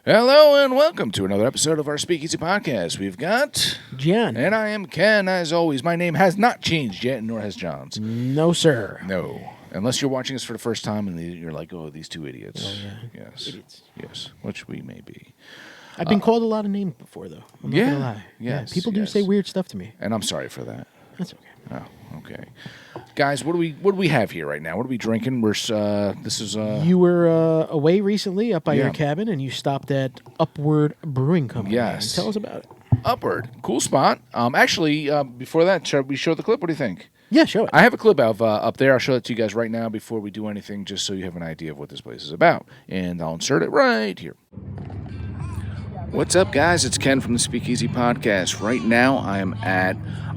Hello and welcome to another episode of our Speakeasy podcast. We've got Jen. and I am Ken. As always, my name has not changed yet, nor has John's. No, sir. No, unless you're watching us for the first time and you're like, "Oh, these two idiots." Oh, yeah. Yes, Idiots. yes, which we may be. I've been called a lot of names before, though. I'm not gonna lie. Yes, people do yes. say weird stuff to me. And I'm sorry for that. That's okay. Oh, okay, guys. What do we have here right now? What are we drinking? This is You were away recently up by Yeah. your cabin, and you stopped at Upward Brewing Company. Yes. Tell us about it. Upward, cool spot. Actually, before that, shall we show the clip? What do you think? Yeah, show it. I have a clip of up there. I'll show it to you guys right now before we do anything, just so you have an idea of what this place is about. And I'll insert it right here. What's up, guys? It's Ken from the Speakeasy podcast. Right now, I am at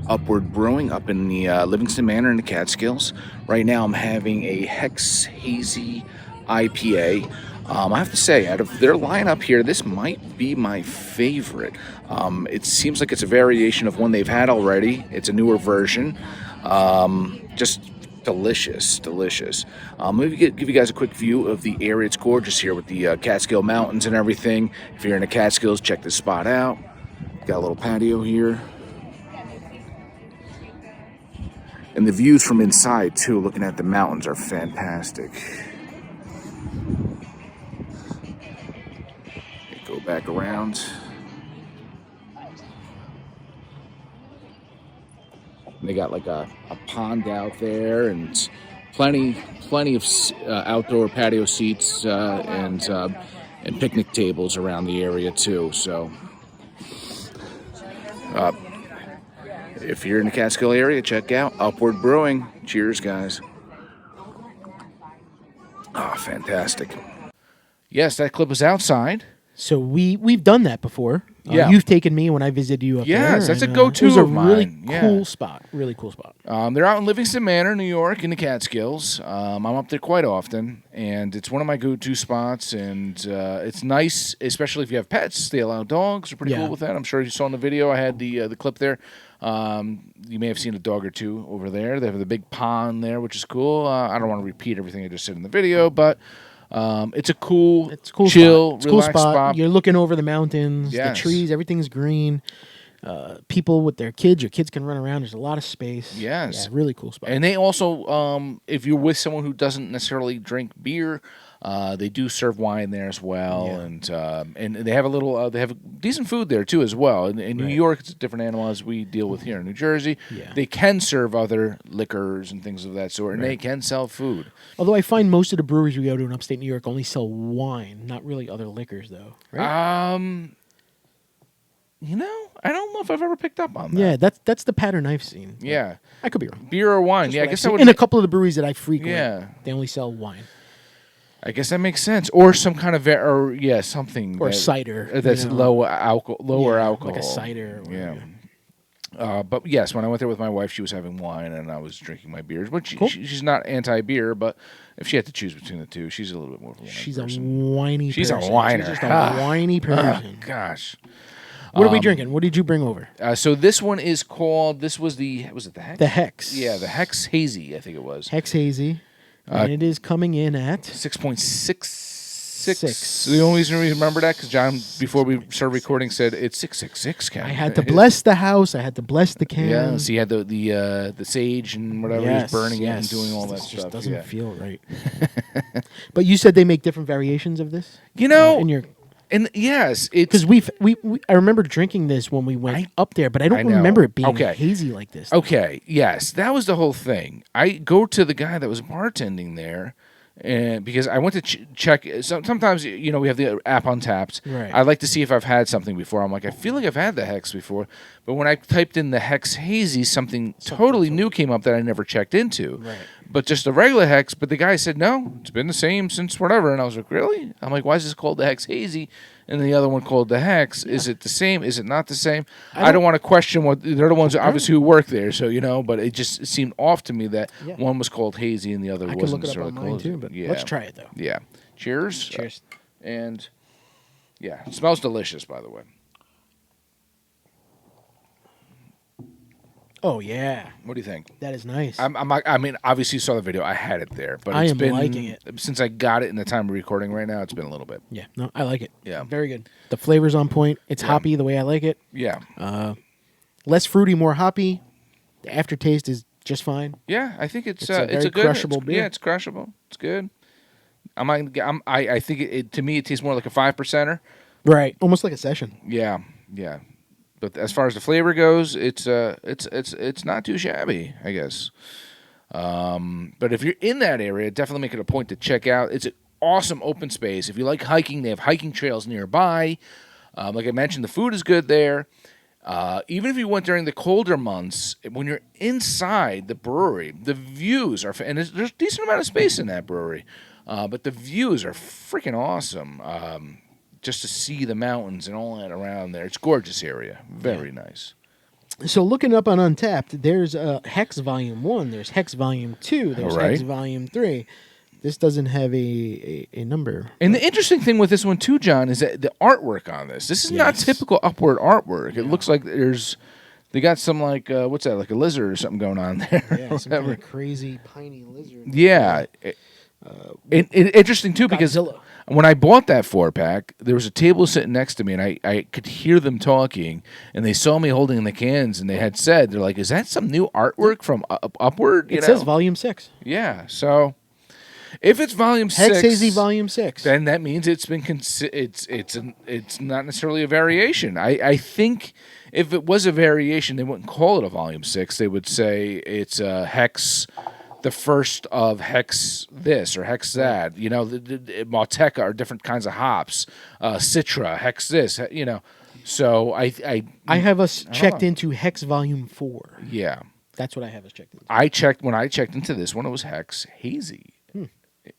Upward Brewing up in the Livingston Manor in the Catskills. Right now, I'm having a Hex Hazy IPA. I have to say, out of their lineup here, this might be my favorite. It seems like it's a variation of one they've had already. It's a newer version. Just delicious. Let me give you guys a quick view of the area. It's gorgeous here with the Catskill Mountains and everything. If you're in the Catskills, check this spot out. Got a little patio here. And the views from inside, too, looking at the mountains, are fantastic. Go back around. They got like a pond out there and plenty of outdoor patio seats and picnic tables around the area too. So if you're in the Catskill area, check out Upward Brewing. Cheers, guys. Oh, fantastic. Yes, that clip was outside. So we've done that before. Yeah. You've taken me when I visited you up there. Yes, that's a and, go-to It was a of mine. really Yeah. cool spot. Really cool spot. They're out in Livingston Manor, New York, in the Catskills. I'm up there quite often, and it's one of my go-to spots. And it's nice, especially if you have pets. They allow dogs. They're pretty cool with that. I'm sure you saw in the video. I had the clip there. You may have seen a dog or two over there. They have the big pond there, which is cool. I don't want to repeat everything I just said in the video, but it's a cool, chill, spot. relaxed spot. You're looking over the mountains, Yes. the trees, everything's green. People with their kids, your kids can run around. There's a lot of space. Yes. Yeah, really cool spot. And they also, if you're with someone who doesn't necessarily drink beer, they do serve wine there as well, Yeah. and they have they have decent food there too as well. In New Right. York, it's a different animal as we deal with here in New Jersey. Yeah. They can serve other liquors and things of that sort, and they can sell food. Although I find most of the breweries we go to in upstate New York only sell wine, not really other liquors, though. Right? I don't know if I've ever picked up on that. Yeah, that's the pattern I've seen. Yeah. I could be wrong. Beer or wine. That's Yeah, I what I've guess seen. that would in a couple of the breweries that I frequent, Yeah. they only sell wine I guess that makes sense, or some kind of something or that- cider. that's you know. lower alcohol, like a cider. Or, Yeah. But yes, when I went there with my wife, she was having wine and I was drinking my beers. But Cool. she's not anti-beer, but if she had to choose between the two, she's a little bit more of a wine She's person. a whiny She's a person. whiner. She's just a Ah. whiny person. Gosh. What are we drinking? What did you bring over? So this one is called, was it the Hex? The Hex. Yeah, the Hex Hazy, I think it was. Hex Hazy. And it is coming in at 6.66. The only reason we remember that, because John, before we started recording, said it's 666, Ken. I had to bless the house. I had to bless the can. Yeah, so you had the sage and whatever he was burning it and doing all that This stuff. just doesn't yeah. feel right. But you said they make different variations of this? You know, in your and yes, it's because I remember drinking this when we went up there, but I don't know. remember it being Okay. hazy like this. okay. Yes, that was the whole thing. I go to the guy that was bartending there, and because I went to check. Sometimes we have the app Untapped. Right. I like to see if I've had something before. I'm like, I feel like I've had the Hex before, but when I typed in the Hex Hazy, something totally new came up that I never checked into. Right. But just a regular Hex. But the guy said, no, it's been the same since whatever. And I was like, really? I'm like, why is this called the Hex Hazy? And the other one called the Hex. Is it the same? Is it not the same? I don't want to question what they're the ones obviously who work there. So but it just seemed off to me that one was called Hazy and the other I could wasn't. look it up sort of online too, but let's try it though. Yeah. Cheers. Cheers. And yeah, it smells delicious, by the way. Oh yeah, What do you think? that is nice. I mean, obviously you saw the video. I had it there, but I it's am been liking it. since I got it in the time of recording right now. It's been a little bit. Yeah, no, I like it. Yeah. Very good. The flavor's on point. It's hoppy the way I like it. Yeah. Less fruity, more hoppy. The aftertaste is just fine. Yeah, I think it's a very good crushable beer. Yeah, it's crushable. It's good. I think it to me it tastes more like a 5%er. Right. Almost like a session. Yeah, yeah. But as far as the flavor goes, it's not too shabby, I guess. But if you're in that area, definitely make it a point to check out. It's an awesome open space. If you like hiking, they have hiking trails nearby. Like I mentioned, the food is good there. Even if you went during the colder months, when you're inside the brewery, the views are, and there's a decent amount of space in that brewery, but the views are freaking awesome. Just to see the mountains and all that around there. It's a gorgeous area. Very nice. So looking up on Untapped, there's Hex Volume 1, there's Hex Volume 2, there's Hex Volume 3. This doesn't have a number. And the interesting thing with this one, too, John, is that the artwork on this is not typical Upward artwork. It looks like they got some, like, what's that, like a lizard or something going on there. Yeah, some kind of crazy piney lizard. Yeah. Interesting, too, because when I bought that 4-pack, there was a table sitting next to me, and I could hear them talking, and they saw me holding the cans, and they had said, they're like, is that some new artwork from Upward? It says Volume 6. Yeah, so if it's Volume 6... Hex Hazy Volume 6. Then that means it's been it's not necessarily a variation. I think if it was a variation, they wouldn't call it a Volume 6. They would say it's a Hex... the first of Hex this or Hex that, the Malteca are different kinds of hops, Citra, Hex this, So I have us checked into Hex Volume 4. Yeah, that's what I have us checked into. When I checked into this one, it was Hex Hazy.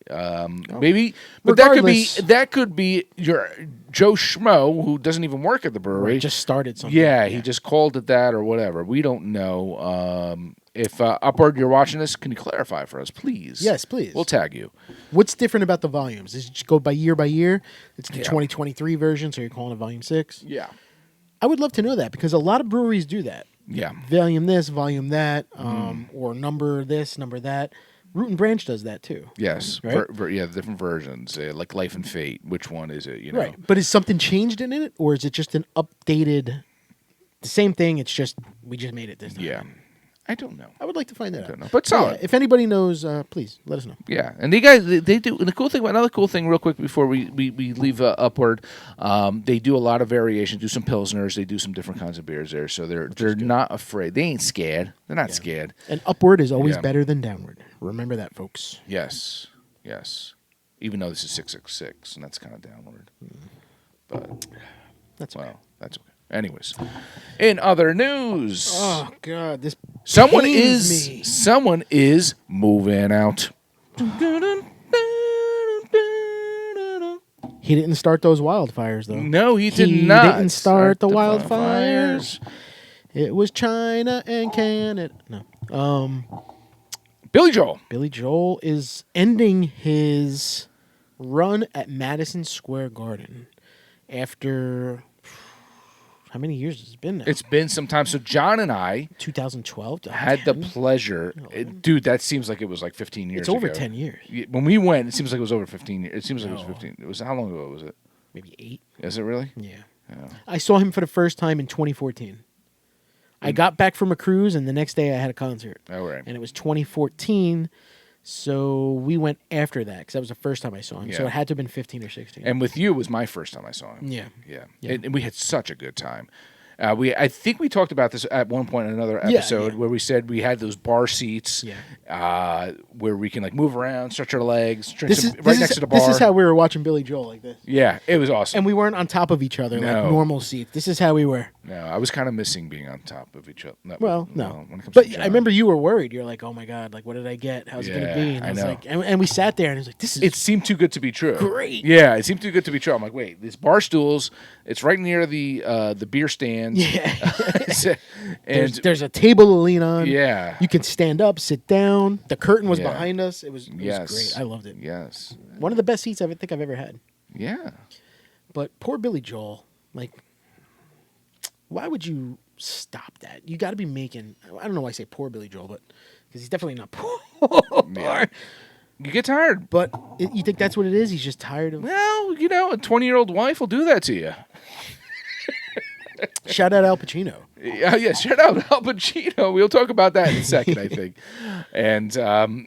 Maybe, but that could be your Joe Schmo who doesn't even work at the brewery. Just started something. Yeah, he just called it that or whatever. We don't know. If Upward, you're watching this, can you clarify for us, please? Yes, please. We'll tag you. What's different about the volumes? Does it just go by year? It's the 2023 version, so you're calling it Volume 6? Yeah. I would love to know that because a lot of breweries do that. Yeah. Volume this, volume that, or number this, number that. Root and Branch does that too. Yes. Right? Different versions, like Life and Fate. Which one is it? Right. But is something changed in it, or is it just an updated, the same thing, it's just, we just made it this time? Yeah. I don't know. I would like to find that out. I don't know. But solid. Yeah, if anybody knows, please let us know. Yeah, and the guys they do the cool thing. Another cool thing, real quick, before we leave Upward, they do a lot of variations. Do some pilsners. They do some different kinds of beers there. So they're not afraid. They ain't scared. They're not scared. And Upward is always better than Downward. Remember that, folks. Yes. Even though this is 666, and that's kind of downward. But that's okay. Well, that's okay. Anyways, in other news, oh god, this someone is moving out. He didn't start those wildfires, though. No, he did not. He didn't start the wildfires. It was China and Canada. No. Billy Joel. Billy Joel is ending his run at Madison Square Garden after... How many years has it been now? It's been some time. So John and I 2012 had the pleasure. Dude, that seems like it was like 15 years ago. It's over 10 years. When we went, it seems like it was over 15 years. It seems like it was 15. It was how long ago was it? Maybe 8. Is it really? Yeah. I saw him for the first time in 2014. I got back from a cruise, and the next day I had a concert. Oh, right. And it was 2014, so we went after that, because that was the first time I saw him. Yeah. So it had to have been 15 or 16. And with you, it was my first time I saw him. Yeah. And we had such a good time. I think we talked about this at one point in another episode where we said we had those bar seats where we can like move around, stretch our legs, next to the bar. This is how we were watching Billy Joel, like this. Yeah, it was awesome. And we weren't on top of each other like normal seats. This is how we were. No, I was kind of missing being on top of each other. No. When it comes to I remember you were worried. You're like, oh my God, like what did I get? How's it going to be? And I was like, and we sat there and it was like, this is... It seemed too good to be true. Great. Yeah, it seemed too good to be true. I'm like, wait, these bar stools, it's right near the beer stand. Yeah. And there's a table to lean on. Yeah. You can stand up, sit down. The curtain was behind us. It was great. I loved it. Yes. One of the best seats I think I've ever had. Yeah. But poor Billy Joel, like, why would you stop that. You got to be making. I don't know why I say poor Billy Joel, but because he's definitely not poor. Yeah. You get tired. But you think that's what it is? He's just tired of. Well, you know, a 20-year-old wife will do that to you. Shout out Al Pacino. Yeah, shout out Al Pacino. We'll talk about that in a second, I think. And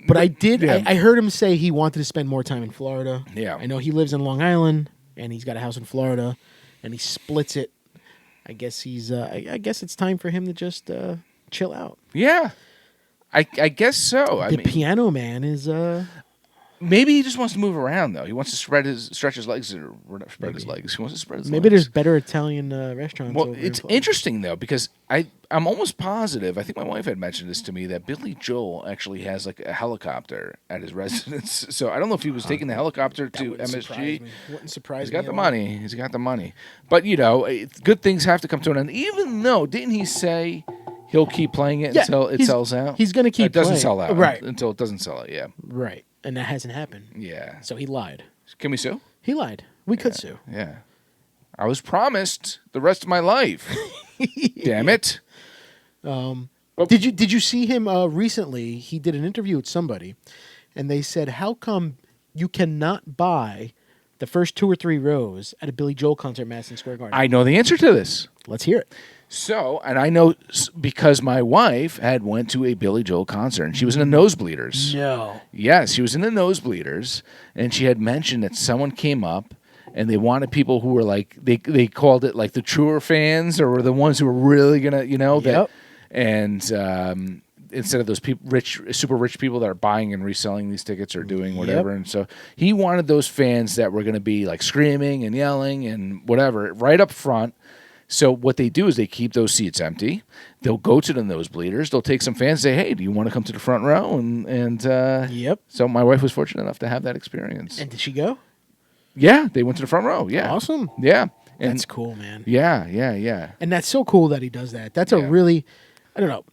but I did. Yeah. I heard him say he wanted to spend more time in Florida. Yeah, I know he lives in Long Island, and he's got a house in Florida, and he splits it. I guess he's. I guess it's time for him to just chill out. Yeah, I guess so. The Piano Man is. Maybe he just wants to move around, though. He wants to stretch his legs, or not spread his legs. He wants to spread his legs. Maybe there's better Italian restaurants. Well, it's interesting, though, because I'm almost positive, I think my wife had mentioned this to me, that Billy Joel actually has like a helicopter at his residence. So I don't know if he was taking the helicopter to MSG. Wouldn't surprise me. He's got the money. He's got the money. But, you know, good things have to come to an end. Even though, didn't he say he'll keep playing it until it sells out? He's going to keep playing. It doesn't sell out. Right. Until it doesn't sell out, yeah. Right. And that hasn't happened. Yeah. So he lied. Can we sue? He lied. We could sue. Yeah. I was promised the rest of my life. Damn it. Did you see him recently? He did an interview with somebody, and they said, how come you cannot buy the first 2 or 3 rows at a Billy Joel concert at Madison Square Garden? I know the answer to this. Let's hear it. So, and I know because my wife had went to a Billy Joel concert, and she was in the nosebleeders. No. Yes, she was in the nosebleeders, and she had mentioned that someone came up, and they wanted people who were like, they called it like the truer fans, or were the ones who were really going to, you know, that, and instead of those super rich people that are buying and reselling these tickets or doing whatever. And so he wanted those fans that were going to be like screaming and yelling and whatever right up front. So what they do is they keep those seats empty. They'll go to the nosebleeders. They'll take some fans and say, hey, do you want to come to the front row? And so my wife was fortunate enough to have that experience. And did she go? Yeah, they went to the front row. Yeah. Awesome. Yeah. And that's cool, man. Yeah. And that's so cool that he does that. That's a really, I don't know.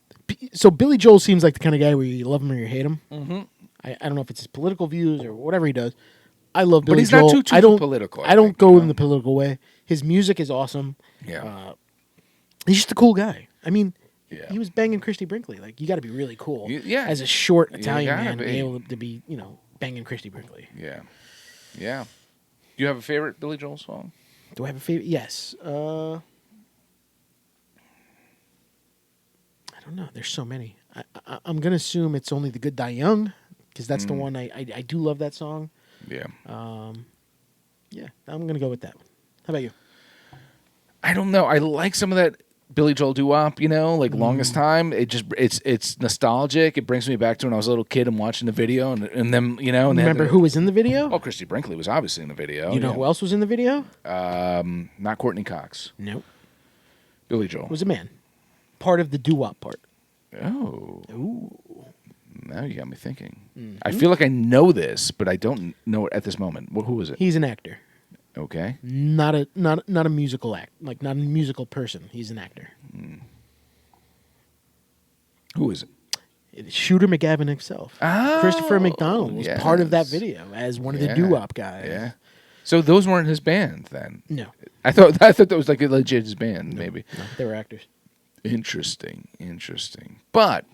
So Billy Joel seems like the kind of guy where you love him or you hate him. Mm-hmm. I don't know if it's his political views or whatever he does. I love Billy Joel. But he's not too political. I don't go in the political way. His music is awesome. Yeah. He's just a cool guy. I mean, he was banging Christy Brinkley. Like, you got to be really cool as a short Italian man to be able to be, you know, banging Christy Brinkley. Yeah. Yeah. Do you have a favorite Billy Joel song? Do I have a favorite? Yes. I don't know. There's so many. I'm going to assume it's Only the Good Die Young, because that's the one I do love that song. Yeah. Yeah, I'm going to go with that one. How about you? I don't know. I like some of that Billy Joel doo-wop, you know, like Longest Time. It's nostalgic. It brings me back to when I was a little kid and watching the video and then, you know. And remember who was in the video? Oh, Christy Brinkley was obviously in the video. You know who else was in the video? Not Courtney Cox. Nope. Billy Joel. Was a man. Part of the doo-wop part. Oh. Ooh. Now you got me thinking. Mm-hmm. I feel like I know this, but I don't know it at this moment. Who is it? He's an actor. Okay. Not a musical act, like not a musical person. He's an actor. Who is it? It's Shooter McGavin himself. Oh, Christopher McDonald was part of that video as one of the doo-wop guys. Yeah. So those weren't his band then? No. I thought that was like a legit his band, maybe. No, they were actors. Interesting. But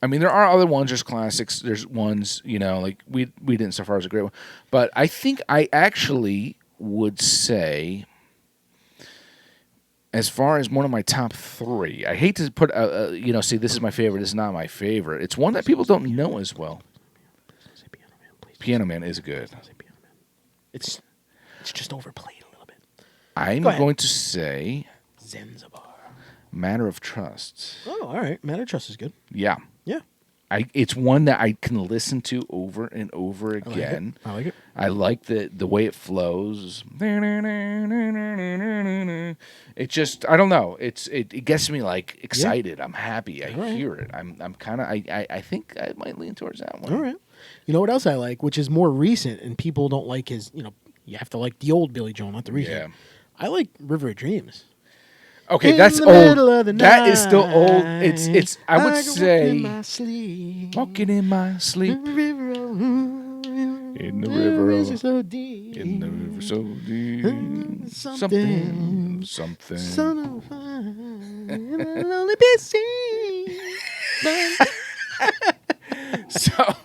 I mean, there are other ones. There's classics. There's ones, you know, like we didn't so far as a great one. But I think I actually would say, as far as one of my top 3, I hate to put, say this is my favorite. This is not my favorite. It's one that people don't know as well. Piano Man is good. It's just overplayed a little bit. I'm going to say Zanzibar. Matter of Trust. Oh, all right. Matter of Trust is good. Yeah. Yeah. It's one that I can listen to over and over again. I like it. I like the way it flows. It just, I don't know. It gets me like excited. Yeah. I'm happy. I hear it. I'm kind of, I think I might lean towards that one. All right. You know what else I like, which is more recent, and people don't like his, you know, you have to like the old Billy Joel, not the recent. Yeah. I like River of Dreams. Okay, that's old. That is still old. It's. I would say walking in my sleep, in the river so deep, something something. Son of a I'll only be seen. So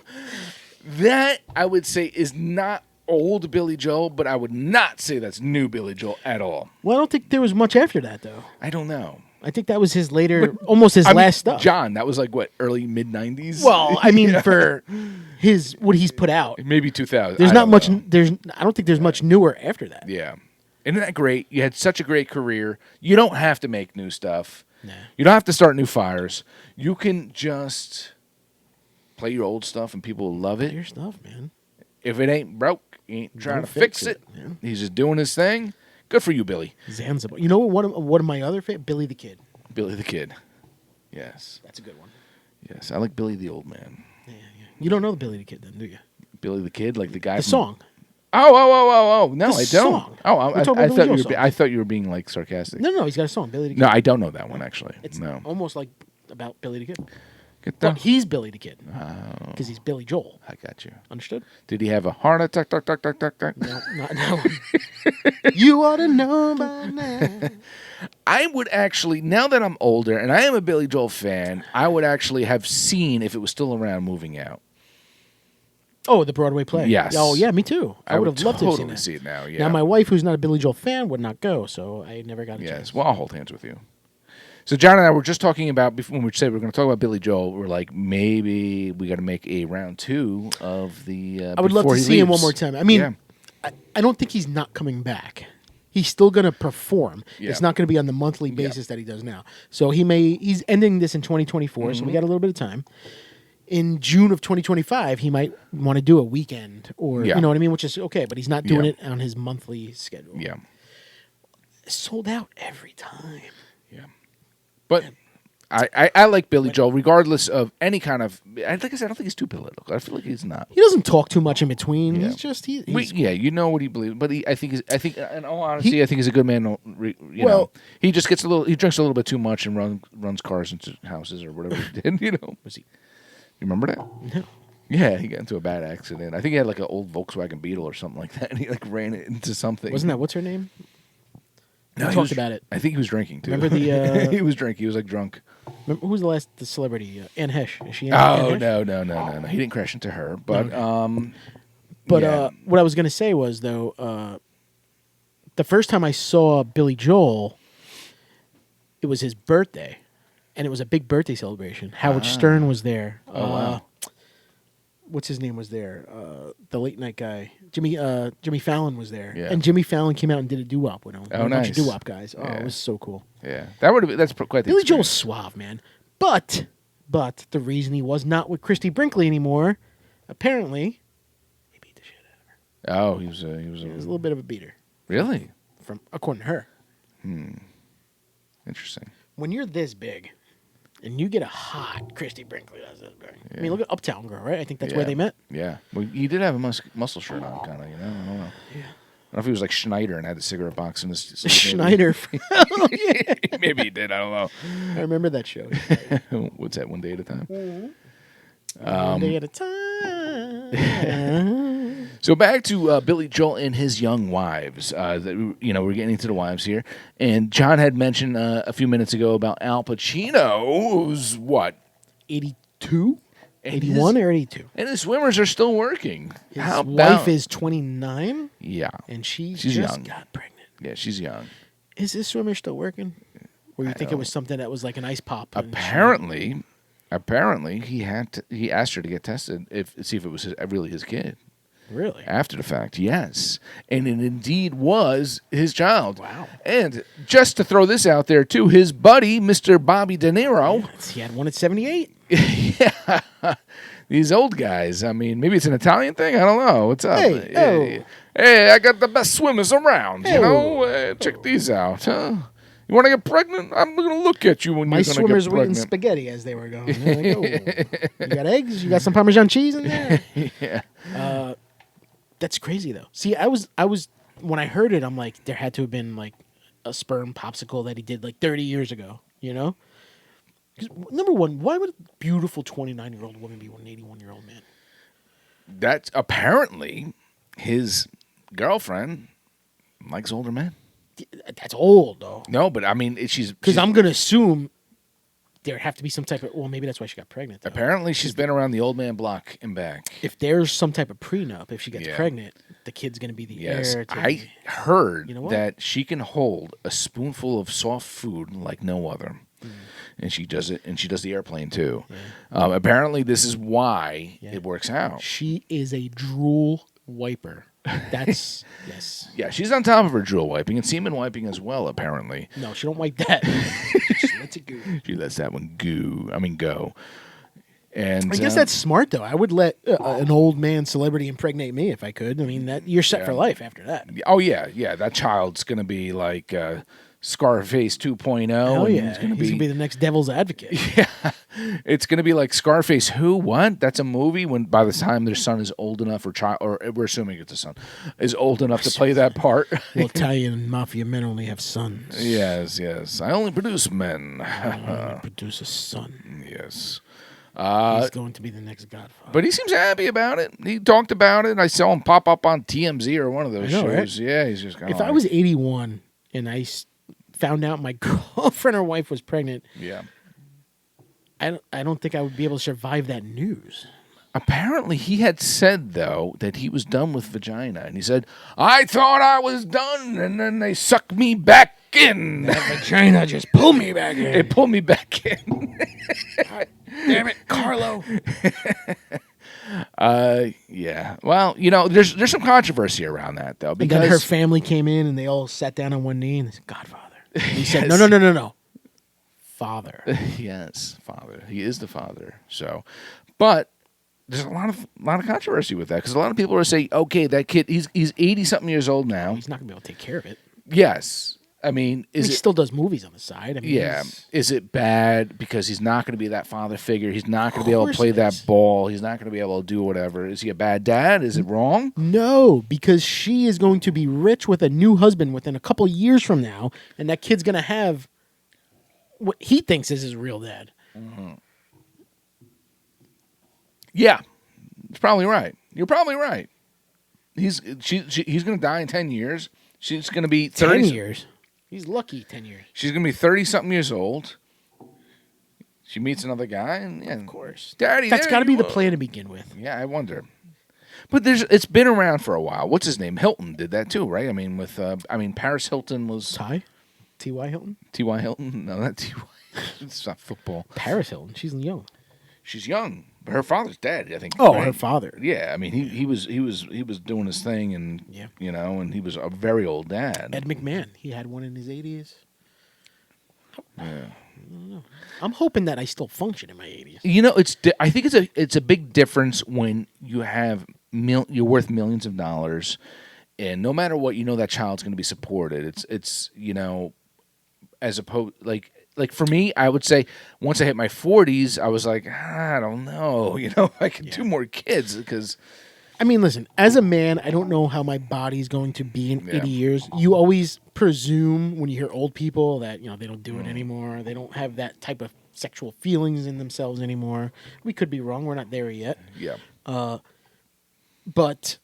that I would say is not old Billy Joel, but I would not say that's new Billy Joel at all. Well, I don't think there was much after that, though. I don't know. I think that was his later, almost his last stuff. John, that was like what, early mid-90s? Well, I mean, for what he's put out, maybe 2000. there's not much. Know. I don't think there's much newer after that. Yeah, isn't that great? You had such a great career. You don't have to make new stuff. Nah. You don't have to start new fires. You can just play your old stuff, and people will love it. Your stuff, man. If it ain't broke, he ain't trying to fix fix it. man. He's just doing his thing. Good for you, Billy. Zanzibar. You know what? One of my other favorites, Billy the Kid. Billy the Kid. Yes. That's a good one. Yes, I like Billy the Old Man. Yeah. You don't know the Billy the Kid, then, do you? Billy the Kid, like the guy. The song. Oh! No, The I don't. song. I thought you were being like sarcastic. No, he's got a song, Billy the Kid. No, I don't know that one actually. It's no. almost like about Billy the Kid. Get But that? he's Billy the Kid Oh, because he's Billy Joel. I got you. Understood? Did he have a heart attack? No, not that one. You ought to know by now. I would actually, now that I'm older and I am a Billy Joel fan, I would actually have seen, if it was still around, Moving Out. Oh, the Broadway play. Yes. Oh, yeah, me too. I would have loved to have seen totally that. see it now. Yeah. Now, my wife, who's not a Billy Joel fan, would not go, so I never got a chance. Yes. Well, I'll hold hands with you. So John and I were just talking about, before when we said we were going to talk about Billy Joel, we're like, maybe we got to make a round 2 of the. I would love to see him one more time. I mean, yeah. I don't think he's not coming back. He's still going to perform. Yeah. It's not going to be on the monthly basis that he does now. So he's ending this in 2024, so we got a little bit of time. In June of 2025, he might want to do a weekend or, you know what I mean, which is okay, but he's not doing it on his monthly schedule. Yeah. It's sold out every time. Yeah. But I like Billy Joel, regardless of any kind of. Like I said, I don't think he's too political. I feel like he's not. He doesn't talk too much in between. Yeah. He's just you know what he believes. But I think, in all honesty, I think he's a good man. You know, he just gets he drinks a little bit too much and runs cars into houses or whatever he did. You know, Was he? You remember that? No. Yeah, he got into a bad accident. I think he had like an old Volkswagen Beetle or something like that. And he like ran it into something. Wasn't that what's her name? No, we talked about it. I think he was drinking too. Remember the? He was drinking. He was like drunk. Who was the celebrity? Anne Hesh. Is she? Oh Anne Hesh? no! He didn't crash into her. But what I was gonna say was though, the first time I saw Billy Joel, it was his birthday, and it was a big birthday celebration. Howard Stern was there. Oh wow. What's his name was there? The late night guy, Jimmy Fallon was there, Yeah. and Jimmy Fallon came out and did a doo-wop with him. Oh, a bunch of nice. doo-wop guys. Oh, Yeah. it was so cool. Yeah, that's quite the Billy Joel's experience. suave, man. But the reason he was not with Christy Brinkley anymore, apparently, he beat the shit out of her. Oh, he was a He was a little bit of a beater, really according to her. interesting. When you're this big, and you get a hot Christy Brinkley, that's this big. I mean, look at Uptown Girl, right? I think that's where they met. Yeah, well, he did have a muscle shirt on, kind of. You know, I don't know. Yeah. I don't know if he was like Schneider and had the cigarette box in his. Schneider. Maybe he did. I don't I remember that show. know. What's that? One day at a time. One day at a time. So back to Billy Joel and his young wives. We're getting into the wives here, and John had mentioned a few minutes ago about Al Pacino, who's what, 82? And 81 or 82? and his swimmers are still working. His How wife about, is 29, yeah, and she's She's just young. got pregnant. yeah, she's young. Is this swimmer still working? Or you think it was something that was like an ice pop? and Apparently, he asked her to get tested see if it was really his kid. Really? After the fact, yes. And it indeed was his child. Wow. And just to throw this out there, too, his buddy, Mr. Bobby De Niro. He had one at 78. Yeah. These old guys. I mean, maybe it's an Italian thing. I don't know. What's up? Hey, Hey, I got the best swimmers around. Hey, You know? Check these out. Huh? You want to get pregnant? I'm going to look at you when My you're going to swimmers get were eating pregnant. spaghetti as they were going. They're like, oh, you got eggs? You got some Parmesan cheese in there? Yeah. That's crazy though. See, I was when I heard it, I'm like, there had to have been like a sperm popsicle that he did like 30 years ago. You know? 'Cause, number one, why would a beautiful 29-year-old woman be with an 81-year-old man? That's apparently his girlfriend likes older men. That's old, though. No, but I mean, Because I'm going to assume there have to be some type of... Well, maybe that's why she got pregnant, though. Apparently, she's been around the old man block and back. If there's some type of prenup, if she gets pregnant, the kid's going to be the heir. I heard that she can hold a spoonful of soft food like no other. And she does it, and she does the airplane, too. Yeah. Apparently, this is why it works out. She is a drool wiper. That's... Yes. Yeah, she's on top of her drool wiping and semen wiping as well, apparently. No, she don't wipe that. She lets it go. She lets that one go. And I guess that's smart, though. I would let an old man celebrity impregnate me if I could. I mean, that you're set for life after that. Oh, yeah. That child's going to be like Scarface 2.0. Hell yeah. He's going to be the next devil's advocate. Yeah. It's going to be like Scarface who? What? That's a movie when by the time their son is old enough or we're assuming it's a son, is old enough to play that part. Well, Italian mafia men only have sons. Yes. I only produce men. I only produce a son. Yes. He's going to be the next Godfather. But he seems happy about it. He talked about it. I saw him pop up on TMZ or one of those shows. Right? Yeah, he's just kind of If I was 81 and I found out my girlfriend or wife was pregnant, I don't think I would be able to survive that news. Apparently, he had said, though, that he was done with vagina. And he said, I thought I was done, and then they sucked me back in. That vagina just pulled me back in. It pulled me back in. Damn it, Carlo. Yeah. Well, there's some controversy around that, though. Because and then her family came in, and they all sat down on one knee, and they said, Godfather. And he said, no. Father. Yes, father. He is the father. So, but there's a lot of controversy with that because a lot of people are saying, okay, that kid, he's 80-something years old now. He's not going to be able to take care of it. Yes. I mean, he still does movies on the side. I mean, Is it bad because he's not going to be that father figure? He's not going to be able to play that ball. He's not going to be able to do whatever. Is he a bad dad? Is it wrong? No, because she is going to be rich with a new husband within a couple of years from now, and that kid's going to have what he thinks is his real dad. Mm-hmm. Yeah, it's probably right. You're probably right. He's going to die in 10 years. She's going to be 30 10 years. He's lucky 10 years. She's going to be 30-something years old. She meets another guy, and of course, Daddy. That's got to be the plan to begin with. Yeah, I wonder. But it's been around for a while. What's his name? Hilton did that too, right? I mean, Paris Hilton was T.Y. Hilton. T.Y. Hilton? No, not T.Y. It's not football. Paris Hilton. She's young. She's young. Her father's dead, I think. Oh, right? her father. Yeah, I mean, he was doing his thing, and and he was a very old dad. Ed McMahon. He had one in his 80s. Yeah. I don't know. I'm hoping that I still function in my 80s. I think it's a big difference when you have you're worth millions of dollars, and no matter what, that child's going to be supported. It's as opposed like for me, I would say once I hit my 40s, I was like, I don't know, I could do more kids because. I mean, listen, as a man, I don't know how my body's going to be in 80 years. You always presume when you hear old people that, they don't do it anymore. They don't have that type of sexual feelings in themselves anymore. We could be wrong. We're not there yet. Yeah. But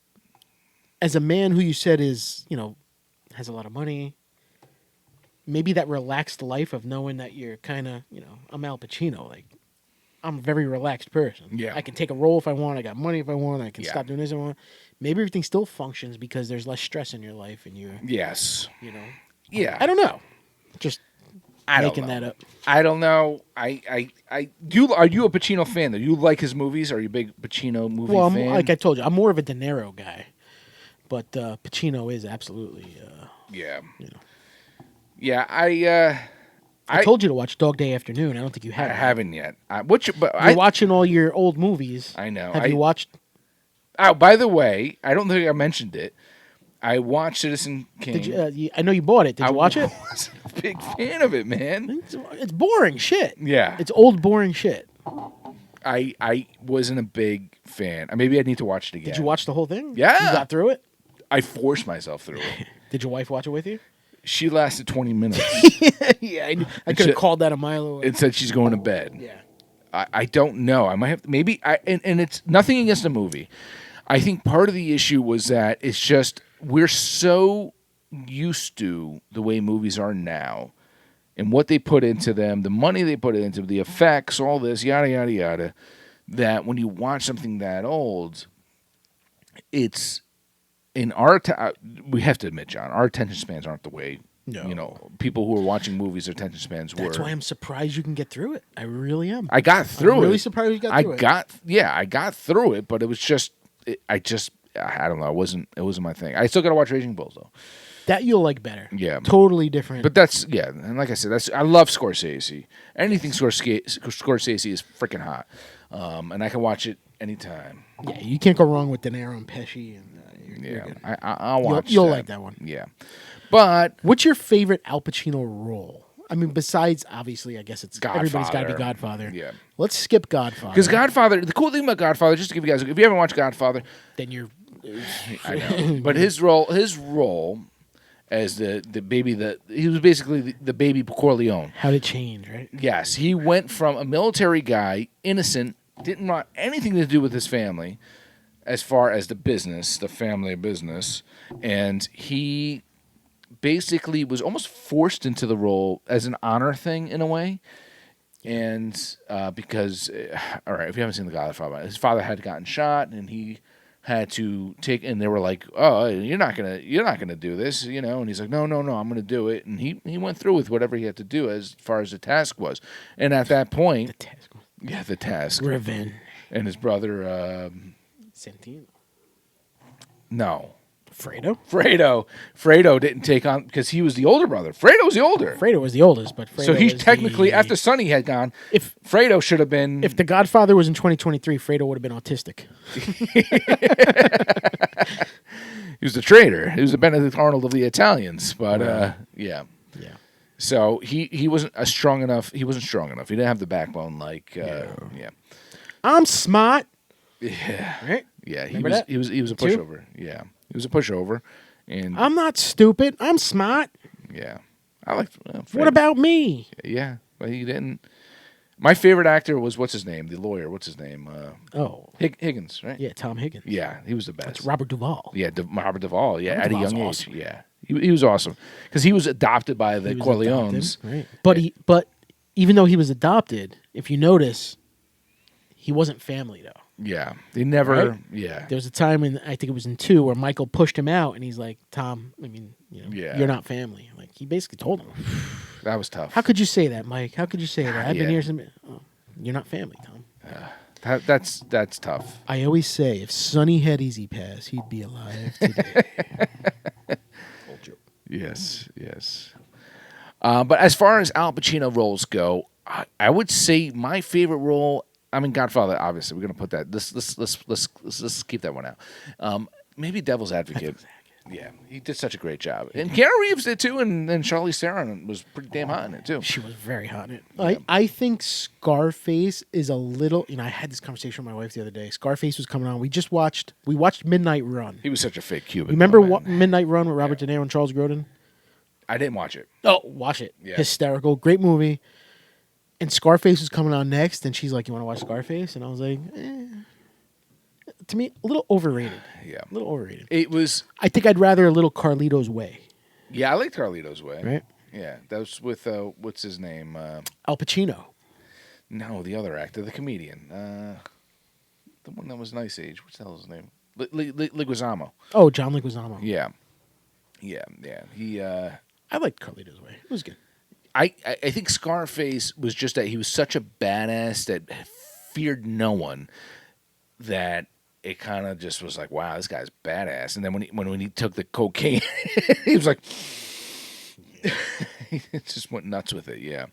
as a man who you said is, has a lot of money, maybe that relaxed life of knowing that you're kind of, I'm Al Pacino, like, I'm a very relaxed person. Yeah. I can take a role if I want. I got money if I want. I can stop doing this if I want. Maybe everything still functions because there's less stress in your life and you're... Yes. Yeah. I don't know. Just making that up. I don't know. Are you a Pacino fan? Do you like his movies? Are you a big Pacino movie fan? Like I told you, I'm more of a De Niro guy. But Pacino is absolutely... yeah. Yeah, I told you to watch Dog Day Afternoon. I don't think you have. I it. haven't yet. You're watching all your old movies. I know. Have you watched? Oh, by the way, I don't think I mentioned it. I watched Citizen Kane. Did you, I know you bought it. Did you watch it? I was a big fan of it, man. It's boring shit. Yeah. It's old, boring shit. I wasn't a big fan. Maybe I need to watch it again. Did you watch the whole thing? Yeah. You got through it? I forced myself through it. Did your wife watch it with you? She lasted 20 minutes. Yeah, I could have called that a mile away. It said she's going to bed. Yeah. I don't know. I might have to, maybe and it's nothing against the movie. I think part of the issue was that it's just we're so used to the way movies are now and what they put into them, the money they put into the effects, all this, yada, yada, yada, that when you watch something that old, it's in our we have to admit, John, our attention spans aren't the way people who are watching movies, their attention spans were. That's why I'm surprised you can get through it. I really am. I got through it. I'm really surprised you got through it. I got through it, but it was just, I don't know. It wasn't my thing. I still got to watch Raging Bulls though. That you'll like better. Yeah. Totally different. But and like I said, I love Scorsese. Anything Scorsese is freaking hot. And I can watch it anytime. Yeah, you can't go wrong with De Niro and Pesci. And, you're good. I'll watch You'll like that one. Yeah. But what's your favorite Al Pacino role? I mean, besides, obviously, I guess it's Godfather. Everybody's got to be Godfather. Yeah. Let's skip Godfather. Because Godfather, the cool thing about Godfather, just to give you guys, if you haven't watched Godfather, then you're... I know. But his role as the baby, he was basically the baby Corleone. How did it change, right? Yes. He went from a military guy, innocent, didn't want anything to do with his family as far as the business, the family business, and he basically was almost forced into the role as an honor thing in a way. And because, all right, if you haven't seen The Godfather, his father had gotten shot, and he had to take, and they were like, "Oh, you're not gonna do this," And he's like, "No, I'm gonna do it." And he went through with whatever he had to do as far as the task was. And at that point, the task, revenge, and his brother, Santino. No. Fredo didn't take on because he was the older brother. Fredo was the older. Fredo was the oldest, but Fredo so he technically, after Sonny had gone, if Fredo should have been. If The Godfather was in 2023, Fredo would have been autistic. He was the traitor. He was the Benedict Arnold of the Italians. But yeah. So he wasn't strong enough. He wasn't strong enough. He didn't have the backbone like. I'm smart. Yeah. Right. Yeah. He was a pushover. Yeah. He was a pushover, and I'm not stupid. I'm smart. Yeah, I like. What about me? Yeah, but he didn't. My favorite actor was what's his name, the lawyer. What's his name? Higgins, right? Yeah, Tom Higgins. Yeah, he was the best. That's Robert Duvall. Yeah, Robert Duvall. Yeah, at a young age. Awesome. Yeah, he was awesome because he was adopted by the Corleones. Right. But even though he was adopted, if you notice, he wasn't family though. Yeah, they never. Right? Yeah, there was a time I think it was in 2 where Michael pushed him out, and he's like, "Tom, I mean, you're not family." Like he basically told him. That was tough. How could you say that, Mike? How could you say that? I've been here since. Oh, you're not family, Tom. That's tough. I always say, if Sonny had Easy Pass, he'd be alive today. Old joke. Yes. But as far as Al Pacino roles go, I would say my favorite role. I mean, Godfather. Obviously, we're gonna put that. Let's keep that one out. Maybe Devil's Advocate. Yeah, he did such a great job, and Keanu Reeves did too, and Charlize Theron was pretty damn hot in it too. She was very hot in it. Yeah. I think Scarface is a little. I had this conversation with my wife the other day. Scarface was coming on. We watched Midnight Run. He was such a fake Cuban. Remember Midnight Run with Robert De Niro and Charles Grodin? I didn't watch it. Oh, watch it. Yeah. Hysterical, great movie. And Scarface was coming on next, and she's like, "You want to watch Scarface?" And I was like, To me, a little overrated. Yeah. A little overrated. It was... I think I'd rather a little Carlito's Way. Yeah, I liked Carlito's Way. Right? Yeah, that was with, what's his name? Al Pacino. No, the other actor, the comedian. The one that was Nice Age. What's the hell is his name? Leguizamo. Oh, John Leguizamo. Yeah. He... I liked Carlito's Way. It was good. I think Scarface was just that he was such a badass that feared no one that it kind of just was like, wow, this guy's badass. And then when he took the cocaine, he was like, he just went nuts with it. Yeah.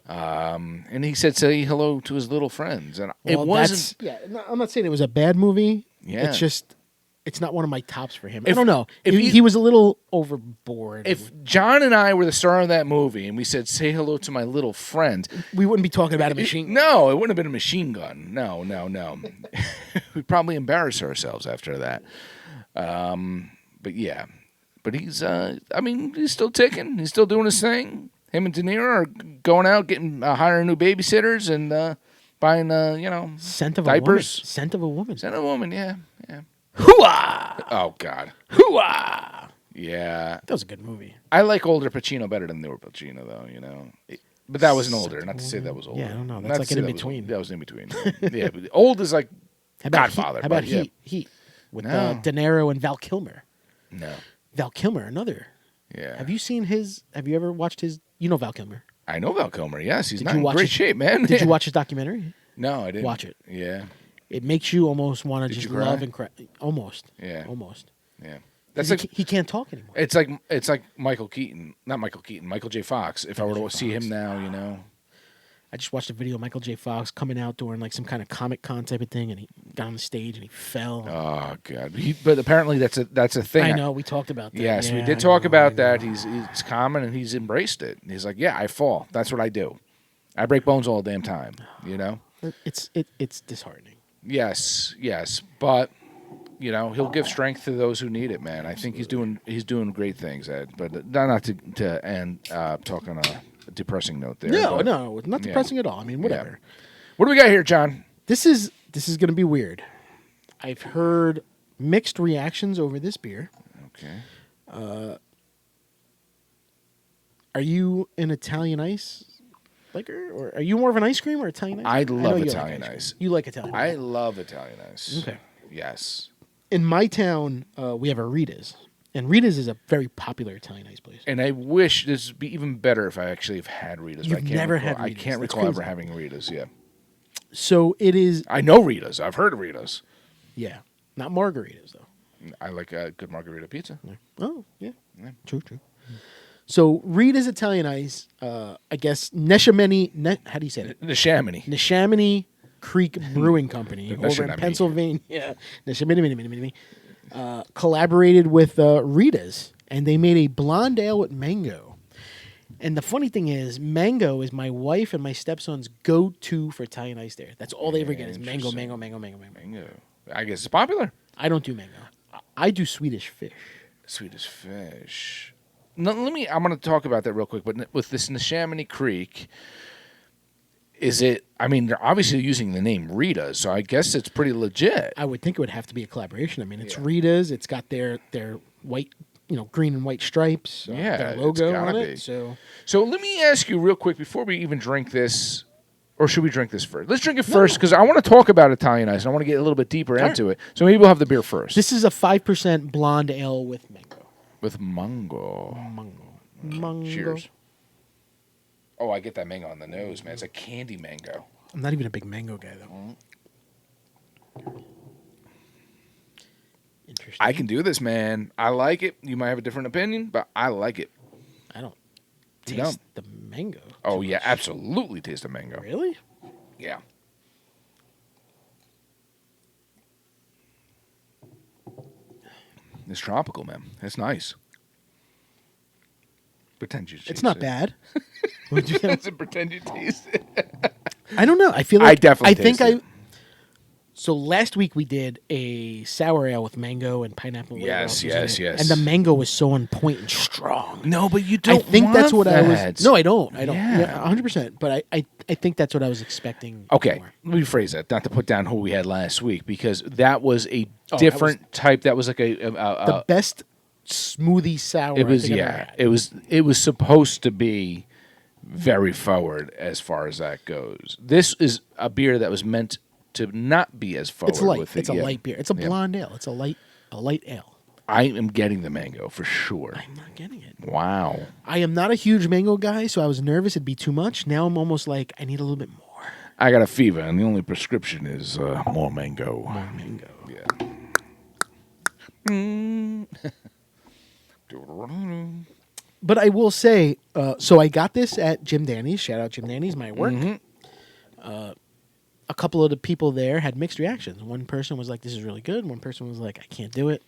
And he said, say hello to his little friends. And it wasn't. I'm not saying it was a bad movie. Yeah. It's just, it's not one of my tops for him. I don't know. If he was a little overboard. If John and I were the star of that movie and we said, say hello to my little friend, we wouldn't be talking about a machine gun. No, it wouldn't have been a machine gun. No. We'd probably embarrass ourselves after that. But yeah. But he's still ticking. He's still doing his thing. Him and De Niro are going out, hiring new babysitters and buying, Scent of diapers. Scent of a woman. Scent of a woman, yeah. Hooah! Oh, God. Hooah! Yeah. That was a good movie. I like older Pacino better than newer Pacino, though, you know. But that wasn't older. Not to say that was older. Yeah, I don't know. Not That's to like say in that between. That was in between. Yeah, but old is like Godfather. How about yeah. Heat? With No. De Niro and Val Kilmer. No. Val Kilmer, another. Yeah. Have you ever watched his? You know Val Kilmer. I know Val Kilmer. Yes, he's Did not you in watch great his- shape, man. Did you watch his documentary? No, I didn't. Watch it. Yeah. It makes you almost want to Did just you cry? love and cry. Almost. Yeah. Almost. Yeah. 'Cause That's like he can't talk anymore. it's like Michael Keaton, not Michael Keaton, Michael J. Fox. If I were to see him now, you know. I just watched a video of Michael J. Fox coming out during like some kind of Comic-Con type of thing, and he got on the stage and he fell. Oh God! But apparently that's a thing. I know we talked about that. Yes, we Yeah, did I talk know, about I that. know. It's common, and he's embraced it. He's like, yeah, I fall. That's what I do. I break bones all the damn time. You know. It's disheartening. Yes, but you know he'll give strength to those who need it, man. I think he's doing great things, Ed. But not to end talk on a depressing note there. No, but, no, not depressing at all. I mean, whatever. What do we got here, John? This is going to be weird. I've heard mixed reactions over this beer. Okay. Are you an Italian ice liker, or are you more of an ice cream or Italian ice? I know love you like Italian cream. ice. You like Italian? I ice. love Italian ice. Okay. Yes. In my town, we have a Rita's, and Rita's is a very popular Italian ice place. And I wish this would be even better if I actually have had Rita's. You've but I can't never recall, had I Rita's. can't That's recall ever crazy. having Rita's. Yeah. So it is. I know Rita's. I've heard of Rita's. Yeah, not margaritas though. I like a good margarita pizza. Oh yeah, Yeah. true. So Rita's Italian ice. I guess Neshaminy. How do you say it? Neshaminy. Neshaminy Creek Brewing Company over in Neshaminy. Pennsylvania. Yeah, Neshaminy. Collaborated with Rita's, and they made a blonde ale with mango. And the funny thing is, mango is my wife and my stepson's go-to for Italian ice there. That's all they ever get is mango. Mango. I guess it's popular. I don't do mango. I do Swedish fish. Swedish fish. No, I'm going to talk about that real quick. But with this Neshaminy Creek, is it? I mean, they're obviously using the name Rita, so I guess it's pretty legit. I would think it would have to be a collaboration. I mean, it's Yeah. Rita's. It's got their white, green and white stripes. Yeah, their it's logo gotta on be. it. So let me ask you real quick before we even drink this, or should we drink this first? Let's drink it first because I want to talk about Italian ice and I want to get a little bit deeper into it. So maybe we'll have the beer first. this is a 5% blonde ale with mango. With mango. Mango. Cheers. Oh, I get that mango on the nose, man. It's a candy mango. I'm not even a big mango guy though. Interesting. I can do this, man. I like it. You might have a different opinion, but I like it. I don't You taste the mango. Oh, too yeah, much. absolutely taste the mango. Really? Yeah. It's tropical, man. It's nice. Pretend you taste It's not it. bad. What'd you say? Does it pretend you taste it? I don't know. I feel I like definitely think taste it. So last week we did a sour ale with mango and pineapple. whatever Yes, else was in yes, it. yes. And the mango was so on point and strong. No, but you I don't think that's what want I that. was. No, I don't. I don't. Yeah. Yeah, 100%. But I think that's what I was expecting. Okay, more. let me rephrase that. Not to put down who we had last week because that was a that different type. That was like a The best smoothie sour. it was I think I've ever had. it was supposed to be very forward as far as that goes. This is a beer that was meant to not be as forward. It's light. With It's it. a Yeah. light beer. It's a Yeah. blonde ale. It's a light ale. I am getting the mango for sure. I'm not getting it. Wow. I am not a huge mango guy, so I was nervous it'd be too much. Now I'm almost like I need a little bit more. I got a fever, and the only prescription is more mango. More mango. Yeah. But I will say, so I got this at Jim Danny's. Shout out Jim Danny's, my work. A couple of the people there had mixed reactions. One person was like, "This is really good." One person was like, "I can't do it."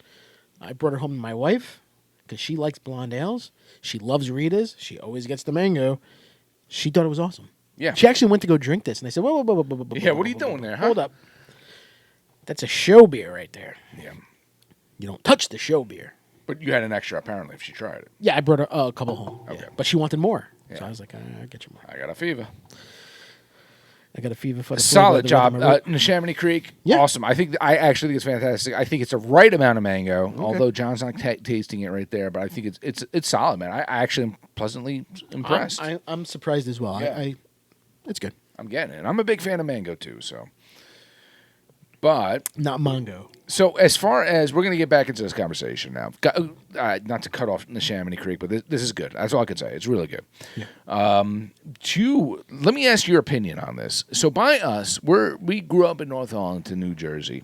I brought her home to my wife because she likes blonde ales. She loves Rita's. She always gets the mango. She thought it was awesome. Yeah. She actually went to go drink this, and I said, "Whoa, whoa, whoa, whoa, whoa, Yeah, whoa, what are you whoa, doing whoa, there, huh? Hold up. That's a show beer right there. Yeah. You don't touch the show beer." But you had an extra apparently if she tried it. Yeah, I brought her a couple home. Okay. Yeah. But she wanted more. Yeah. So I was like, I'll get you more. I got a fever. I got a fever for the Solid job. Neshaminy Creek, Yeah. awesome. I actually think it's fantastic. I think it's the right amount of mango, although John's not tasting it right there, but I think it's solid, man. I actually am pleasantly impressed. I'm surprised as well. Yeah. It's good. I'm getting it. I'm a big fan of mango too, so. But not mango. So as far as we're going to get back into this conversation now, not to cut off Neshaminy Creek, but this is good. That's all I can say. It's really good. Yeah. Let me ask your opinion on this. So by us, we grew up in North Arlington, New Jersey,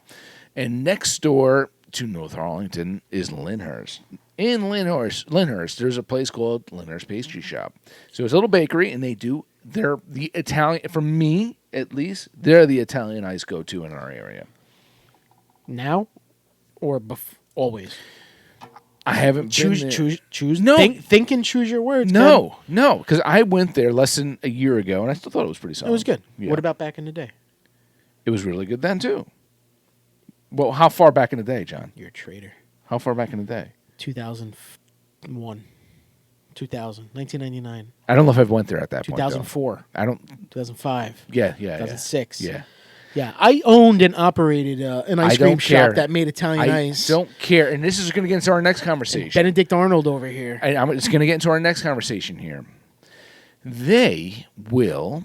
and next door to North Arlington is Lyndhurst. In Lyndhurst, there's a place called Lyndhurst Pastry Shop. So it's a little bakery, and they're the Italian, for me at least, they're the Italian ice go-to in our area. Now or always? I haven't choose. No, think and choose your words. No, because I went there less than a year ago, and I still thought it was pretty solid. It was good. Yeah. What about back in the day? It was really good then too. Well, how far back in the day, John? You're a traitor. How far back in the day? 2001. 1999. I don't know if I went there at that 2004. point. 2004. I don't. 2005. Yeah. 2006. Yeah. Yeah, I owned and operated an ice cream shop that made Italian ice. I don't care. And this is going to get into our next conversation. And Benedict Arnold over here. It's going to get into our next conversation here. They will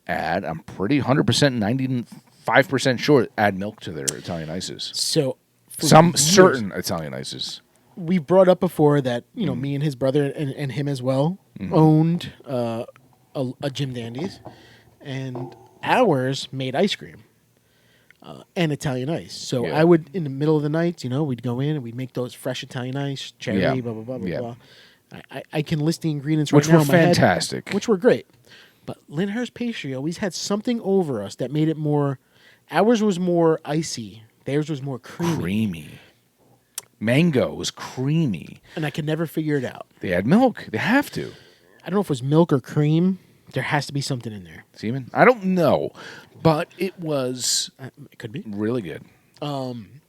add, I'm pretty 100%, 95% sure, add milk to their Italian ices. So, certain Italian ices. We've brought up before that, me and his brother and him as well owned a Jim Dandy's. And ours made ice cream. And Italian ice. So I would, in the middle of the night, we'd go in and we'd make those fresh Italian ice, cherry, blah, blah, blah, blah, blah. I can list the ingredients right now in my head. Which were fantastic. Which were great. But Lyndhurst Pastry always had something over us that made it more, ours was more icy. Theirs was more creamy. Mango was creamy. And I could never figure it out. They add milk. They have to. I don't know if it was milk or cream. There has to be something in there. Semen? I don't know. But it was it could be really good.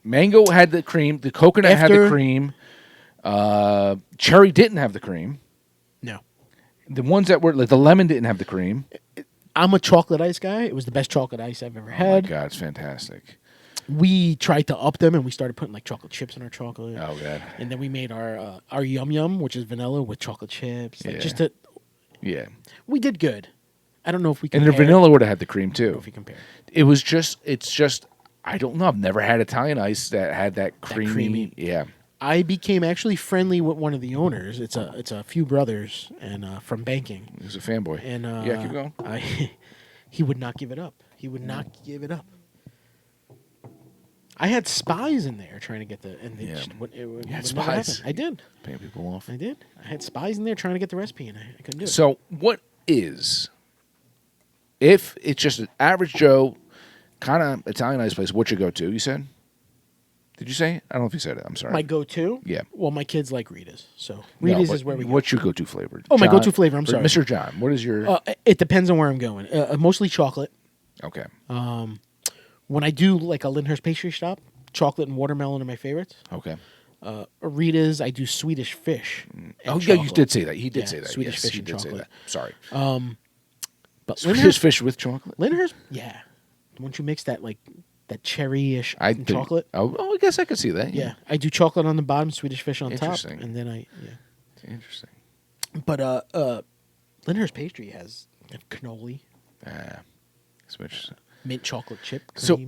Mango had the cream. The coconut had the cream. Cherry didn't have the cream. No. The ones that were like the lemon didn't have the cream. I'm a chocolate ice guy. It was the best chocolate ice I've ever had. Oh my God, it's fantastic. We tried to up them, and we started putting like chocolate chips in our chocolate. Oh God! And then we made our Yum Yum, which is vanilla with chocolate chips. Like we did good. I don't know if we compared. And the vanilla would have had the cream too. If we compare, it's just I don't know. I've never had Italian ice that had that creamy. Yeah. I became actually friendly with one of the owners. It's a few brothers and from banking. He was a fanboy. And keep going. He would not give it up. He would not give it up. I had spies in there trying to get the you had spies. I did. Paying people off. I did. I had spies in there trying to get the recipe, and I couldn't do it. So what is, if it's just an average Joe kind of Italian ice place, what's your go-to? You said? Did you say it? I don't know if you said it. I'm sorry. My go-to? Yeah. Well, my kids like Rita's, so Rita's is where we go. What's your go-to flavor? Oh, my go-to flavor. I'm sorry, Mr. John. What is your? It depends on where I'm going. Mostly chocolate. Okay. When I do like a Lyndhurst pastry shop, chocolate and watermelon are my favorites. Okay. Rita's, I do Swedish fish. Oh, yeah, you did say that. He did say that. Swedish fish and did chocolate. Say that. Sorry. But Swedish fish with chocolate? Lyndhurst, yeah. Once you mix that that cherry-ish chocolate. Oh, I guess I could see that. Yeah. I do chocolate on the bottom, Swedish fish on top. Interesting. And then Interesting. But Lyndhurst pastry has cannoli. That's interesting. Mint chocolate chip cream. So,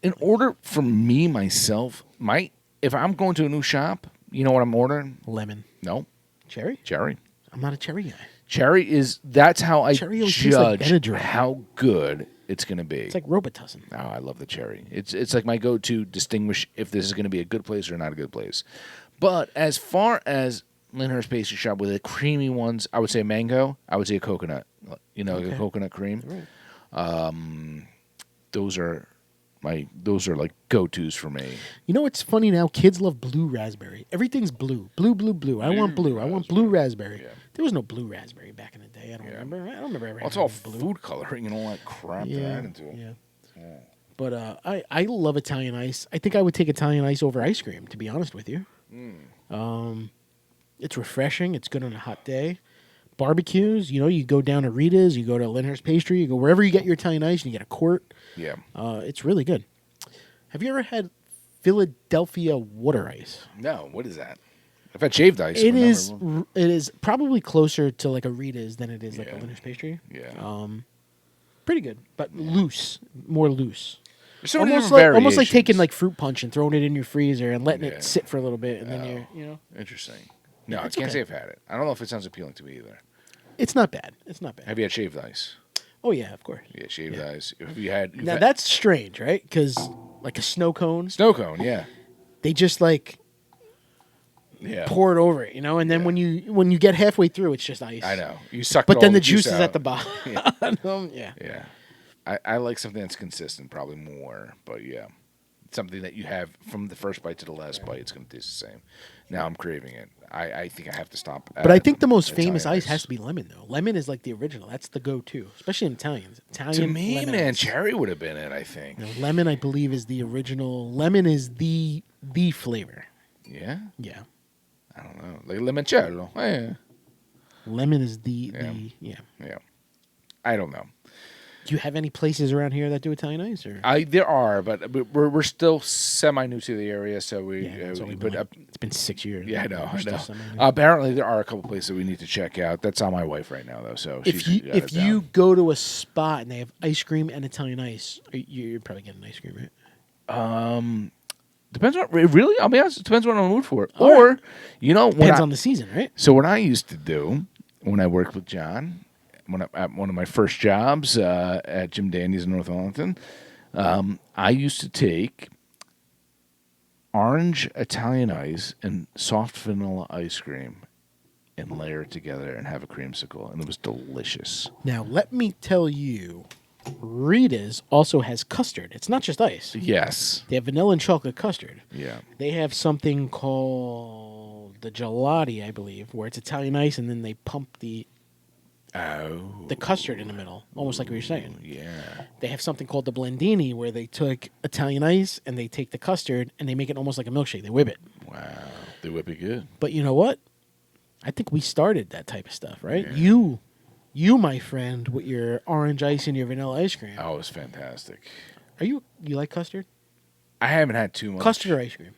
in order for me, myself, if I'm going to a new shop, you know what I'm ordering? Lemon. No. Cherry? Cherry. I'm not a cherry guy. That's how I judge like how good it's going to be. It's like Robitussin. Oh, I love the cherry. It's like my go-to distinguish if this is going to be a good place or not a good place. But as far as Lyndhurst Pastry Shop with the creamy ones, I would say mango. I would say a coconut. A coconut cream. Right. Those are like go-tos for me. You know what's funny now? Kids love blue raspberry. Everything's blue. Blue, blue, blue. I want blue. I want blue raspberry. Yeah. There was no blue raspberry back in the day. I don't remember. I don't remember ever. It's all food coloring and all that crap they add into it. Yeah. But I love Italian ice. I think I would take Italian ice over ice cream, to be honest with you. It's refreshing. It's good on a hot day. barbecues. You go down to Rita's, you go to Lyndhurst Pastry, you go wherever you get your Italian ice, and you get a quart. Yeah. It's really good. Have you ever had Philadelphia water ice? No, what is that? I've had shaved ice. It is probably closer to like a Rita's than it is like a Lyndhurst Pastry. Yeah. Pretty good, but more loose. There's so Almost like taking like fruit punch and throwing it in your freezer and letting it sit for a little bit, and then Interesting. No, I can't say I've had it. I don't know if it sounds appealing to me either. It's not bad. Have you had shaved ice? Oh yeah, of course. Yeah, shaved ice. Have you had? Now that's strange, right? Because like a snow cone. Snow cone, yeah. They just like pour it over it, and then when you get halfway through, it's just ice. I know. You suck. But then the juice is out. at the bottom. Yeah. Yeah. I like something that's consistent, probably more, but yeah. Something that you have from the first bite to the last bite, it's going to taste the same. Now I'm craving it. I think I have to stop. But I think the most famous ice has to be lemon, though. Lemon is like the original. That's the go-to, especially in Italians. To me, man, cherry would have been it, I think. Lemon, I believe, is the original. Lemon is the flavor. Yeah? Yeah. I don't know. Like limoncello. Yeah. Lemon is the. Yeah. I don't know. Do you have any places around here that do Italian ice? Or? There are, but we're still semi-new to the area, so it's been 6 years. Yeah, I know. Apparently, there are a couple places we need to check out. That's on my wife right now, though. So if you go to a spot and they have ice cream and Italian ice, you're probably getting ice cream, right? Depends on really. I'll be honest. It depends on what I'm in the mood for. Or depends on the season, right? So what I used to do when I worked with John. At one of my first jobs at Jim Dandy's in North Arlington, I used to take orange Italian ice and soft vanilla ice cream and layer it together and have a creamsicle, and it was delicious. Now, let me tell you, Rita's also has custard. It's not just ice. Yes. They have vanilla and chocolate custard. Yeah. They have something called the gelati, I believe, where it's Italian ice, and then they pump the custard in the middle, almost like what you're saying. Yeah. They have something called the blendini, where they took Italian ice and they take the custard and they make it almost like a milkshake. They whip it. Wow. They whip it good. But you know what? I think we started that type of stuff, right? Yeah. You, my friend, with your orange ice and your vanilla ice cream. Oh, it was fantastic. You like custard? I haven't had too much. Custard or ice cream?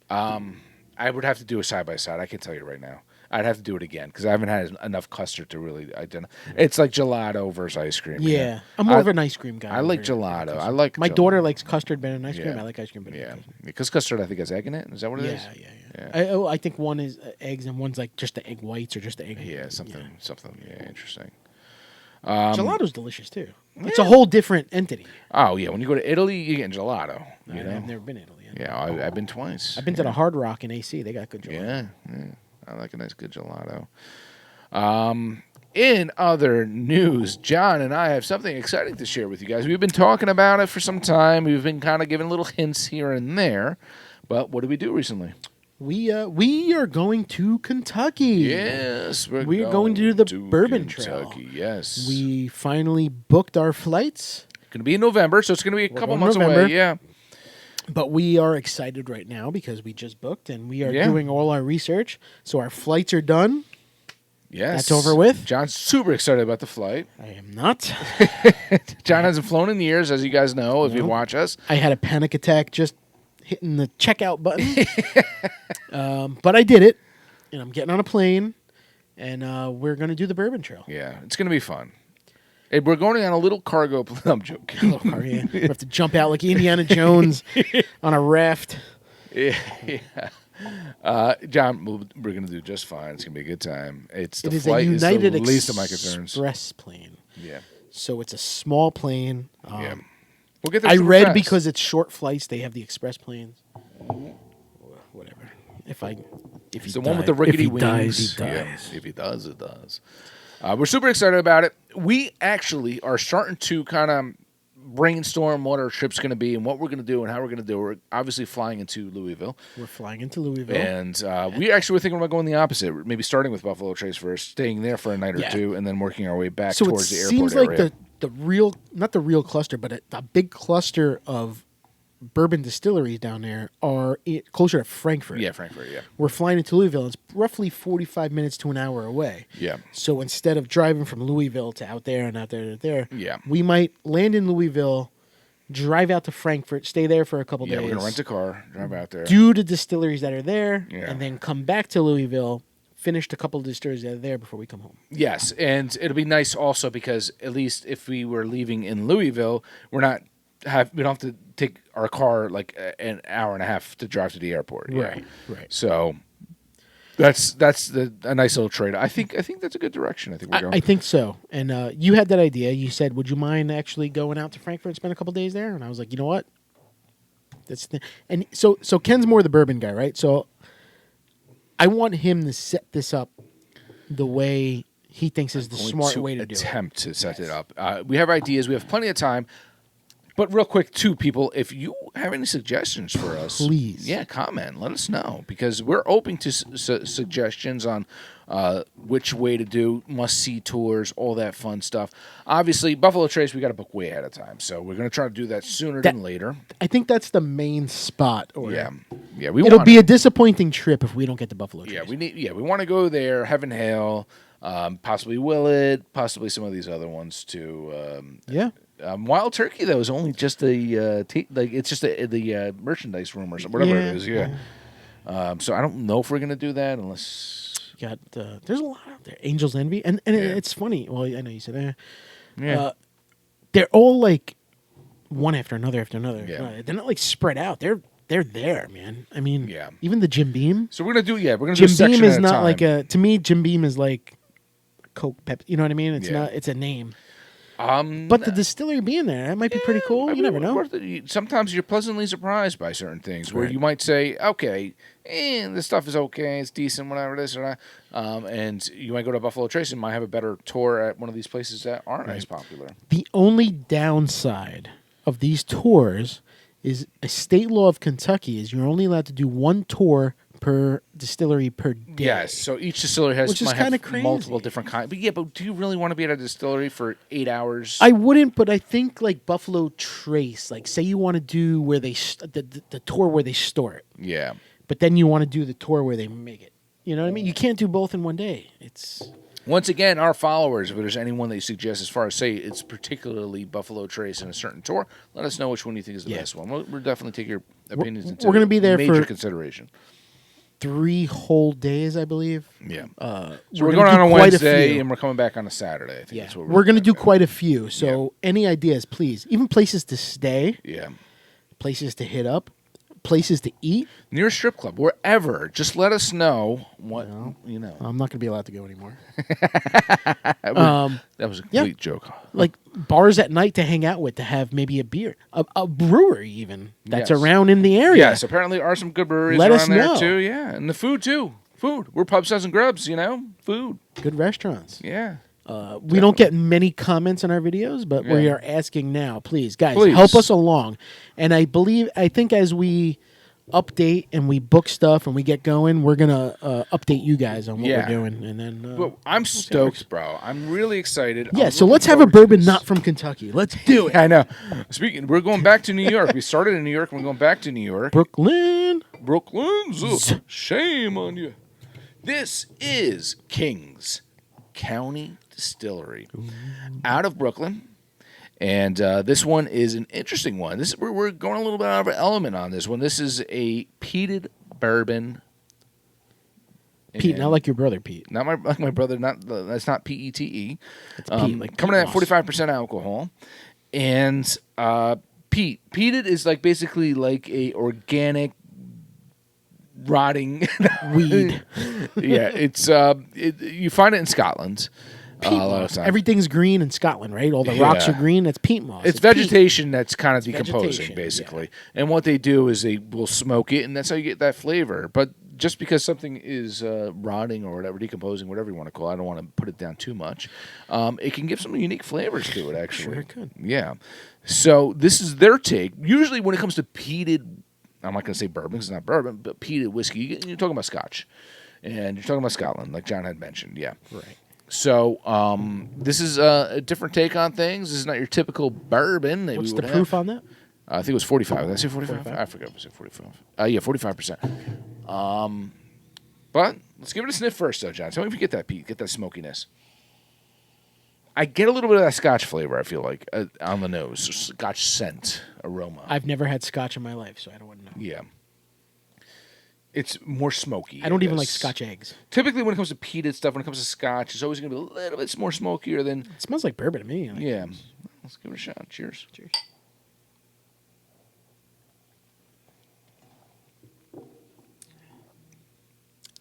I would have to do a side-by-side. I can tell you right now. I'd have to do it again because I haven't had enough custard to really identify. It's like gelato versus ice cream. Yeah. I'm more of an ice cream guy. I like gelato. My daughter likes custard better than ice cream. I like ice cream better than custard. Because custard, I think, has egg in it. Is that what it is? Yeah. I think one is eggs and one's like just the egg whites or just the egg. Yeah, something. Yeah, interesting. Gelato's delicious, too. It's a whole different entity. Oh, yeah. When you go to Italy, you get gelato. I've never been to Italy. Yeah, I've been twice. I've been to the Hard Rock in AC. They got good gelato. Yeah. I like a nice good gelato. In other news, John and I have something exciting to share with you guys. We've been talking about it for some time. We've been kind of giving little hints here and there. But what did we do recently? We are going to Kentucky. Yes, we're going to do the Bourbon Trail. Yes, we finally booked our flights. Going to be in November, so it's going to be a couple months away. Yeah. But we are excited right now because we just booked and we are doing all our research. So our flights are done. Yes. That's over with. John's super excited about the flight. I am not. John hasn't flown in years, as you guys know, if you watch us. I had a panic attack just hitting the checkout button. But I did it. And I'm getting on a plane. And we're going to do the Bourbon Trail. Yeah, it's going to be fun. Hey, we're going on a little cargo plane. I'm joking. We have to jump out like Indiana Jones on a raft. Yeah. John, we're going to do just fine. It's going to be a good time. It is a United least of my concerns. Express plane. Yeah. So it's a small plane. Yeah. We'll get there. I read fast. Because it's short flights, they have the express planes. Whatever. If he's the one with the rickety wings. He dies. Yeah. If he does, it does. We're super excited about it. We actually are starting to kind of brainstorm what our trip's going to be and what we're going to do and how we're going to do it. We're obviously flying into Louisville. We're flying into Louisville. And we actually were thinking about going the opposite, maybe starting with Buffalo Trace first, staying there for a night or two, and then working our way back towards the airport area. So it seems like the real, not the real cluster, but a big cluster of bourbon distilleries down there are closer to Frankfurt. Yeah, Frankfurt, yeah. We're flying into Louisville. It's roughly 45 minutes to an hour away. Yeah. So instead of driving from Louisville to out there and out there to there, Yeah. we might land in Louisville, drive out to Frankfurt, stay there for a couple days. Yeah, we're going to rent a car, drive out there. Do the distilleries that are there, Yeah. and then come back to Louisville, finish a couple of distilleries that are there before we come home. Yes, and it'll be nice also because at least if we were leaving in Louisville, we don't have to take our car like an hour and a half to drive to the airport. Right. So that's a nice little trade. I think that's a good direction. I think we're going. I think so. And you had that idea. You said, "Would you mind actually going out to Frankfurt and spend a couple days there?" And I was like, "You know what? And so Ken's more the bourbon guy, right? So I want him to set this up the way he thinks is the smart way to do it. Attempt to set it up. We have ideas. We have plenty of time. But real quick, too, people, if you have any suggestions for us, please, comment. Let us know because we're open to suggestions on which way to do must-see tours, all that fun stuff. Obviously, Buffalo Trace, we got to book way ahead of time, so we're going to try to do that sooner than later. I think that's the main spot. It'll be a disappointing trip if we don't get to Buffalo Trace. We want to go there, Heaven Hill, possibly Willett, possibly some of these other ones too. Wild Turkey though is only just it's just the merchandise room or whatever it is. So I don't know if we're gonna do that unless there's a lot out there. Angel's Envy, and it's funny. Well, I know you said they're all like one after another after another. Yeah. They're not like spread out. They're there, man. I mean, even the Jim Beam. So we're gonna do We're gonna Jim do a section Beam is at a not time. like to me. Jim Beam is like Coke, Pepsi. You know what I mean? It's not. It's a name. But the distillery being there, that might be pretty cool. You never know. Sometimes you're pleasantly surprised by certain things where you might say, okay, this stuff is okay, it's decent, whatever it is, or not. And you might go to Buffalo Trace and might have a better tour at one of these places that aren't as popular. The only downside of these tours is a state law of Kentucky is you're only allowed to do one tour per distillery per day. Yes, so each distillery might have crazy. Multiple different kinds. But do you really want to be at a distillery for 8 hours? I wouldn't, but I think like Buffalo Trace, like say you want to do where they the tour where they store it. Yeah. But then you want to do the tour where they make it. You know what I mean? You can't do both in one day. It's once again, our followers, if there's anyone that you suggest as far as say it's particularly Buffalo Trace in a certain tour, let us know which one you think is the best one. We'll definitely take your opinions into we're going to be there major for consideration. 3 whole days, I believe. Yeah. So we're going on a Wednesday and we're coming back on a Saturday. I think that's what we're going to do quite a few. So any ideas, please. Even places to stay. Yeah. Places to hit up. Places to eat. Near a strip club. Wherever. Just let us know what, you know. I'm not going to be allowed to go anymore. That was a complete joke. Like bars at night to hang out with, to have maybe a beer. A brewery even that's around in the area. Yes, apparently there are some good breweries let around us there know. too. Yeah, and the food too. Food. We're Pub Suds and Grubs, food. Good restaurants. Yeah. We don't get many comments on our videos, but we are asking now. Please, guys, Please. help us along. And I think as we update and we book stuff and we get going, we're going to update you guys on what we're doing. And then well, I'm stoked, bro. I'm really excited. Yeah, so let's have a bourbon not from Kentucky. Let's do it. I know. We're going back to New York. We started in New York and we're going back to New York. Brooklyn. Shame on you. This is Kings County Distillery out of Brooklyn. And this one is an interesting one. We're going a little bit out of our element on this one. This is a peated bourbon. Pete, not like your brother, Pete. Not like my brother. That's not PETE. It's Pete, like coming in at 45% alcohol, and peated is like basically like a organic rotting weed. Yeah, it's you find it in Scotland. Peat moss. Everything's green in Scotland, right? All the rocks are green. That's peat moss. It's vegetation that's kind of decomposing, basically. Yeah. And what they do is they will smoke it, and that's how you get that flavor. But just because something is rotting or whatever, decomposing, whatever you want to call it, I don't want to put it down too much. It can give some unique flavors to it, actually. Sure it could. Yeah. So this is their take. Usually when it comes to peated, I'm not going to say bourbon because it's not bourbon, but peated whiskey, you're talking about Scotch. And you're talking about Scotland, like John had mentioned. Yeah. Right. So this is a different take on things. This is not your typical bourbon. What's the proof on that? I think it was 45. Did I say 45? 45. I forgot if I said 45. Yeah, 45%. But let's give it a sniff first, though, John. Tell me if you get that, Pete. Get that smokiness. I get a little bit of that Scotch flavor, I feel like, on the nose. Scotch scent aroma. I've never had Scotch in my life, so I don't want to know. Yeah. It's more smoky. I don't even like Scotch eggs. Typically, when it comes to peated stuff, when it comes to Scotch, it's always going to be a little bit more smokier than... It smells like bourbon to me. Yeah. Let's give it a shot. Cheers. Cheers.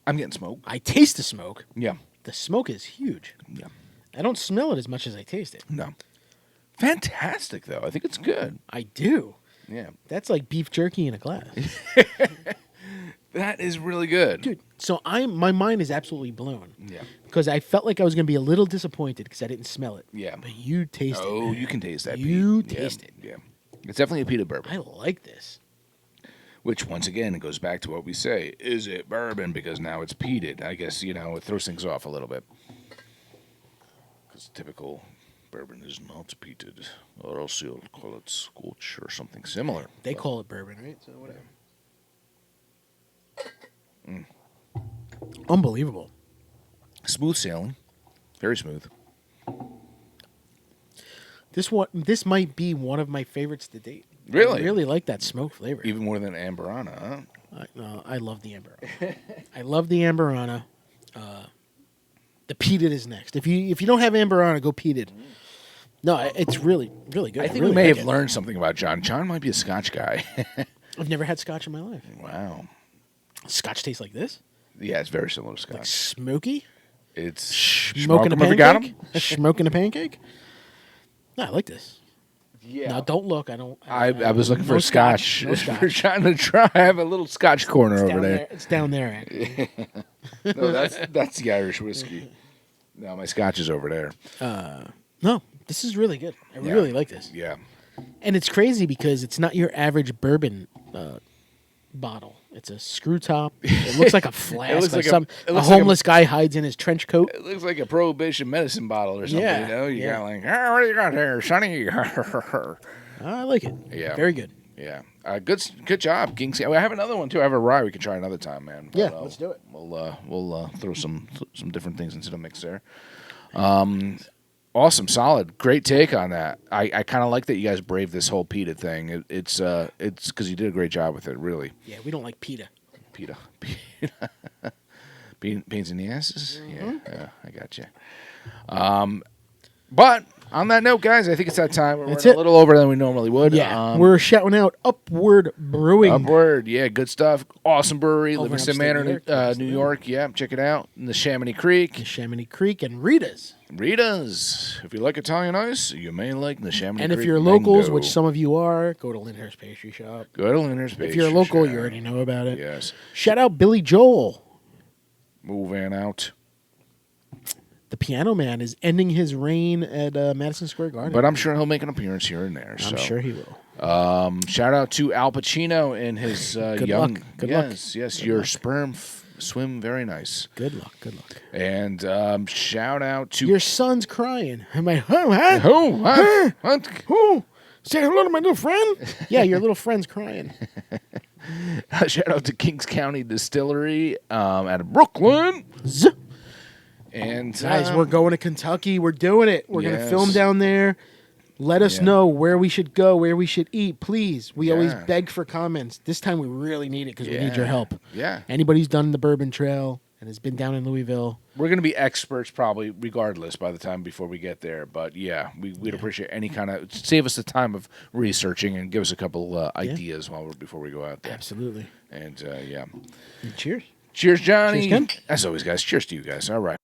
I'm getting smoke. I taste the smoke. Yeah. The smoke is huge. Yeah. I don't smell it as much as I taste it. No. Fantastic, though. I think it's good. I do. Yeah. That's like beef jerky in a glass. That is really good. Dude, so my mind is absolutely blown. Yeah. Because I felt like I was going to be a little disappointed because I didn't smell it. Yeah. But you taste it. Oh, you can taste that. You Pete. taste it. Yeah. It's definitely a peated bourbon. I like this. Which, once again, it goes back to what we say. Is it bourbon? Because now it's peated. I guess, it throws things off a little bit. Because typical bourbon is not peated. Or else you'll call it Scotch or something similar. They call it bourbon, right? So whatever. Unbelievable. Smooth sailing. Very smooth. This might be one of my favorites to date. Really? I really like that smoke flavor. Even more than Amberana, huh? I love the Amberana. I love the Amberana. The peated is next. If you don't have Amberana, go peated. No, it's really, really good. I think really we may like have it. learned something about John. John might be a Scotch guy. I've never had Scotch in my life. Wow. Scotch tastes like this? Yeah, it's very similar to Scotch. Like smoky? It's Smoking a Have you got 'em? pancake? Smoking a pancake? No, I like this. Yeah. Now, don't look. I was looking no for a Scotch. No Scotch. We're trying to try. I have a little Scotch corner over there. It's down there, actually. No, that's the Irish whiskey. No, my Scotch is over there. No, this is really good. I Yeah. really like this. Yeah. And it's crazy because it's not your average bourbon bottle. It's a screw top. It looks like a flask. looks like like a homeless guy hides in his trench coat. It looks like a prohibition medicine bottle or something. Yeah, You yeah. got like, what do you got here, Sonny? I like it. Yeah. Very good. Yeah. Good job, Kings. I have another one too. I have a rye we can try another time, man. Yeah, But, let's do it. We'll throw some different things into the mix there. Awesome, solid, great take on that. I kind of like that you guys braved this whole PETA thing. It's because you did a great job with it, really. Yeah, we don't like PETA. PETA. Pains in the asses? Yeah, I got you. But on that note, guys, I think it's that time. We're running a little over than we normally would. Yeah, we're shouting out Upward Brewing. Upward, yeah, good stuff. Awesome brewery, Over in Livingston upstate Manor, New York. Yeah, check it out. Neshaminy Creek. Neshaminy Creek and Rita's. Rita's. If you like Italian ice, you may like Neshaminy Creek. And if you're locals, Mango. which some of you are, go to Lyndhurst Pastry Shop. Go to Lyndhurst Pastry If you're local, Shop. you already know about it. Yes. Shout out Billy Joel. Moving out. The Piano Man is ending his reign at Madison Square Garden. But I'm sure he'll make an appearance here and there. I'm sure he will. Shout out to Al Pacino and his Good young. luck. Good luck. Yes. Good Your luck. sperm swim very nice. Good luck. Good luck. And shout out to Your son's crying. I'm like, huh? who? What? Who? Say hello to my little friend? Yeah, your little friend's crying. Shout out to Kings County Distillery out of Brooklyn. Z- And Guys, we're going to Kentucky. We're doing it. We're going to Yes. film down there. Let us Yeah. know where we should go, where we should eat, please. We always Yeah. beg for comments. This time we really need it because we need your help. Yeah. Anybody who's done the Bourbon Trail and has been down in Louisville, We're going to be experts probably regardless by the time before we get there. But yeah, we'd appreciate any kind of, save us the time of researching and give us a couple ideas before we go out there. absolutely. And yeah. And cheers. Cheers, Johnny. Cheers, Ken. As always, guys, cheers to you guys. All right.